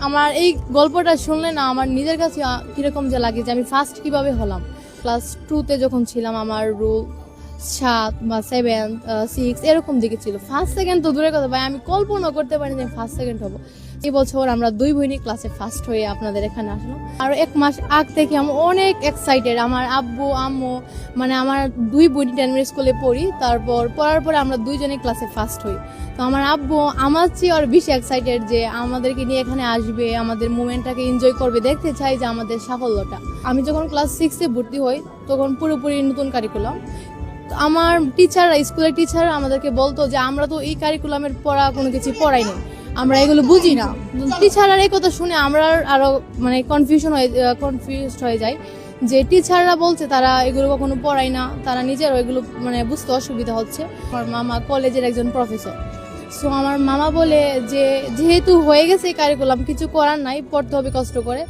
আমার এই গল্পটা শুনলে না আমার নিজের কাছে কিরকম যে লাগে যে আমি ফার্স্ট কিভাবে হলাম। ক্লাস 2-তে যখন ছিলাম আমার রোল 7 বা 7, 6 এরকম দিকে ছিল। ফার্স্ট সেকেন্ড তো দূরের কথা ভাই, আমি কল্পনা করতে পারিনি যে ফার্স্ট সেকেন্ড হবো। এই বছর আমরা 2 বোনই ক্লাসে ফার্স্ট হয়ে আপনাদের এখানে আসলাম। আর 1 মাস আগ থেকে আমি অনেক এক্সাইটেড। আমার আব্বু আম্মু মানে আমার 2 বোনই 10 মিনিট স্কুলে পড়ি, তারপর পড়ার পরে আমরা 2 জনেই ক্লাসে ফার্স্ট হই। তো আমার আব্বু আমার চেয়ে আর বেশি এক্সাইটেড যে আমাদেরকে নিয়ে এখানে আসবে, আমাদের মোমেন্টটাকে এনজয় করবে, দেখতে চাই যে আমাদের সাফল্যটা। আমি যখন ক্লাস 6-এ ভর্তি হই তখন পুরোপুরি নতুন কারিকুলাম। আমার টিচাররা, স্কুলের টিচার আমাদেরকে বলতো যে আমরা তো এই কারিকুলামের পড়া কোনো কিছু পড়াইনি, আমরা এগুলো বুঝি না। টিচাররা এই কথা শুনে আমরা আরো মানে কনফিউজড হয়ে যাই যে টিচাররা বলছে তারা এগুলো কখনো পড়ায় না, তারা নিজেরও এগুলো মানে বুঝতে অসুবিধা হচ্ছে। আমার মামা কলেজের একজন প্রফেসর, সো আমার মামা বলে যে যেহেতু হয়ে গেছে এই কারিকুলাম, কিছু করার নাই, পড়তে হবে কষ্ট করে।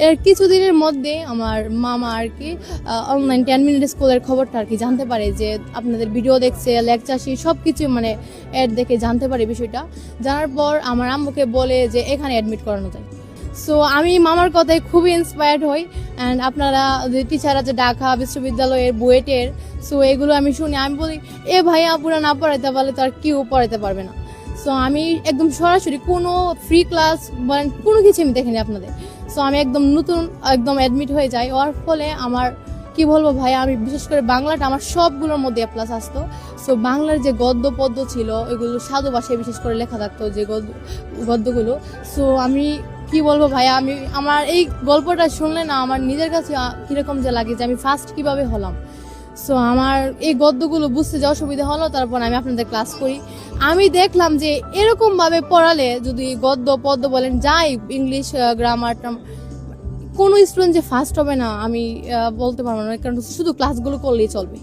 এর কিছুদিনের মধ্যে আমার মামা আর কি অনলাইন 10 মিনিট স্কুলের খবরটা আর কি জানতে পারে যে আপনাদের ভিডিও দেখছে, লেকচার সব কিছু মানে অ্যাড দেখে জানতে পারে বিষয়টা। জানার পর আমার আম্মুকে বলে যে এখানে অ্যাডমিট করানো যায়। সো আমি মামার কথায় খুবই ইন্সপায়ার্ড হই। অ্যান্ড আপনারা যে টিচাররা যে ঢাকা বিশ্ববিদ্যালয়ের বুয়েটের, সো এগুলো আমি শুনি, আমি বলি এ ভাই আপুরা না পড়াইতে পারলে তো আর কেউ পড়াইতে পারবে না। সো আমি একদম সরাসরি কোনো ফ্রি ক্লাস বলেন কোনো কিছু আমি দেখিনি আপনাদের। সো আমি একদম নতুন একদম অ্যাডমিট হয়ে যাই। ওর ফলে আমার কি বলবো ভাই, আমি বিশেষ করে বাংলাটা আমার সবগুলোর মধ্যে প্লাস আসতো। সো বাংলার যে গদ্য পদ্য ছিল এগুলো সাধু ভাষায় বিশেষ করে লেখা থাকতো যে গদ্যগুলো। সো আমি কি বলবো ভাই, আমি আমার এই গল্পটা শুনলে না আমার নিজের কাছে কিরকম যে লাগে যে আমি ফার্স্ট কিভাবে হলাম। সো আমার এই গদ্যগুলো বুঝতে যে অসুবিধা হলো, তারপর আমি আপনাদের ক্লাস করি। আমি দেখলাম যে এরকম ভাবে পড়ালে যদি গদ্য পদ্য বলেন যাই ইংলিশ গ্রামার কোনো স্টুডেন্ট যে ফার্স্ট হবে না আমি বলতে পারবো না, কারণ শুধু ক্লাসগুলো করলেই চলবে।